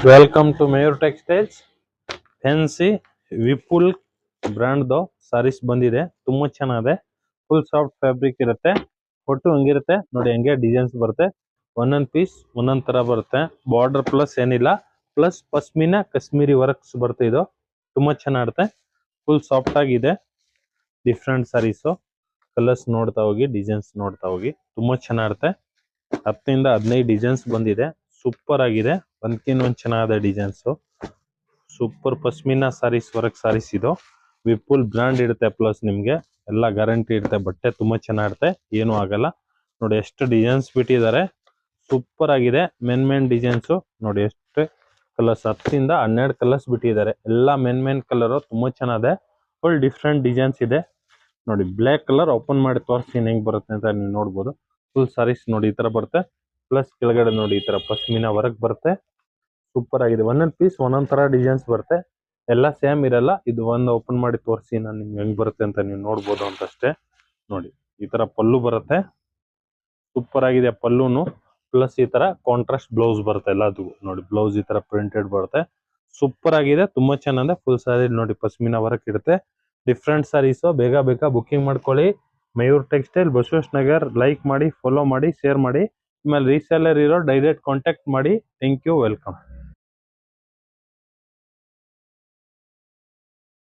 Welcome to Mayur textiles. Fancy Vipul brand sarees ಬಂದಿದೆ. ತುಂಬಾ ಚೆನ್ನಾಗಿದೆ. ಫುಲ್ ಸಾಫ್ಟ್ ಫ್ಯಾಬ್ರಿಕ್ ಇರುತ್ತೆ. ಒಟ್ಟು ಹಂಗಿರುತ್ತೆ ನೋಡಿ, ಹಂಗೆ ಡಿಸೈನ್ಸ್ ಬರುತ್ತೆ. ಒಂದೊಂದ್ ಪೀಸ್ ಒಂದೊಂದ್ ತರ ಬರುತ್ತೆ. ಬಾರ್ಡರ್ ಪ್ಲಸ್ ಏನಿಲ್ಲ, ಪ್ಲಸ್ ಪಶ್ಮಿನಾ ಕಾಶ್ಮೀರಿ ವರ್ಕ್ಸ್ ಬರುತ್ತೆ. ಇದು ತುಂಬಾ ಚೆನ್ನಾಗಿರುತ್ತೆ. ಫುಲ್ ಸಾಫ್ಟ್ ಆಗಿದೆ. ಡಿಫ್ರೆಂಟ್ ಸಾರೀಸು. ಕಲರ್ಸ್ ನೋಡ್ತಾ ಹೋಗಿ, ಡಿಸೈನ್ಸ್ ನೋಡ್ತಾ ಹೋಗಿ. ತುಂಬಾ ಚೆನ್ನಾಗಿರುತ್ತೆ. 10 ಇಂದ 15 ಡಿಸೈನ್ಸ್ ಬಂದಿದೆ. ಸೂಪರ್ ಆಗಿದೆ. ಒಂದ್ಕಿನ್ನೊಂದ್ ಚೆನ್ನಾಗಿದೆ designs. Super pashmina sarees work sarees ಇದು. ವಿಪುಲ್ ಬ್ರ್ಯಾಂಡ್ ಇರುತ್ತೆ. ಪ್ಲಸ್ ನಿಮ್ಗೆ ಎಲ್ಲ ಗ್ಯಾರಂಟಿ ಇರುತ್ತೆ. ಬಟ್ಟೆ ತುಂಬಾ ಚೆನ್ನಾಗಿರುತ್ತೆ, ಏನು ಆಗಲ್ಲ. ನೋಡಿ ಎಷ್ಟು ಡಿಸೈನ್ಸ್ ಬಿಟ್ಟಿದ್ದಾರೆ. ಸೂಪರ್ ಆಗಿದೆ. ಮೇನ್ ಡಿಸೈನ್ಸ್ ನೋಡಿ, ಎಷ್ಟು ಕಲರ್ಸ್ 10ಇಂದ 12 ಕಲರ್ಸ್ ಬಿಟ್ಟಿದ್ದಾರೆ. ಎಲ್ಲ ಮೇನ್ ಕಲರ್ ತುಂಬಾ ಚೆನ್ನಾಗಿದೆ. ಫುಲ್ ಡಿಫ್ರೆಂಟ್ ಡಿಸೈನ್ಸ್ ಇದೆ ನೋಡಿ. ಬ್ಲ್ಯಾಕ್ ಕಲರ್ ಓಪನ್ ಮಾಡಿ ತೋರಿಸ್ತೀನಿ ಹೆಂಗ್ ಬರುತ್ತೆ ಅಂತ ನೀವು ನೋಡ್ಬೋದು. ಫುಲ್ ಸಾರೀಸ್ ನೋಡಿ ಈ ತರ ಬರುತ್ತೆ. ಪ್ಲಸ್ ಕೆಳಗಡೆ ನೋಡಿ ಈ ತರ ಪಶ್ಮಿನಾ ವರ್ಕ್ ಬರುತ್ತೆ. ಸೂಪರ್ ಆಗಿದೆ. ಒಂದೊಂದ್ ಪೀಸ್ ಒಂದೊಂದ್ ತರ ಡಿಸೈನ್ಸ್ ಬರುತ್ತೆ. ಎಲ್ಲ ಸೇಮ್ ಇರಲ್ಲ. ಇದು ಒಂದು ಓಪನ್ ಮಾಡಿ ತೋರಿಸಿ ನಾನು ನಿಮ್ಗೆ ಹೆಂಗ್ ಬರುತ್ತೆ ಅಂತ ನೀವು ನೋಡ್ಬೋದು ಅಂತಷ್ಟೇ. ನೋಡಿ ಈ ತರ ಪಲ್ಲು ಬರುತ್ತೆ. ಸೂಪರ್ ಆಗಿದೆ ಪಲ್ಲುನು. ಪ್ಲಸ್ ಈ ತರ ಕಾಂಟ್ರಾಸ್ಟ್ ಬ್ಲೌಸ್ ಬರುತ್ತೆ ಎಲ್ಲದೂ. ನೋಡಿ ಬ್ಲೌಸ್ ಈ ತರ ಪ್ರಿಂಟೆಡ್ ಬರುತ್ತೆ. ಸೂಪರ್ ಆಗಿದೆ. ತುಂಬಾ ಚೆನ್ನಾಗಿದೆ. ಫುಲ್ ಸಾರಿ ನೋಡಿ ಪಶ್ಮಿನಾ ವರ್ಕ್ ಇರುತ್ತೆ. Different sarees. ಬೇಗ ಬುಕಿಂಗ್ ಮಾಡ್ಕೊಳ್ಳಿ. ಮಯೂರ್ ಟೆಕ್ಸ್ಟೈಲ್, ಬಸವೇಶ್ ನಗರ್. ಲೈಕ್ ಮಾಡಿ, ಫಾಲೋ ಮಾಡಿ, ಶೇರ್ ಮಾಡಿ. ಆಮೇಲೆ ರೀಸೆಲ್ಲರ್ ಇರೋ ಡೈರೆಕ್ಟ್ ಕಾಂಟ್ಯಾಕ್ಟ್ ಮಾಡಿ. Thank you, welcome.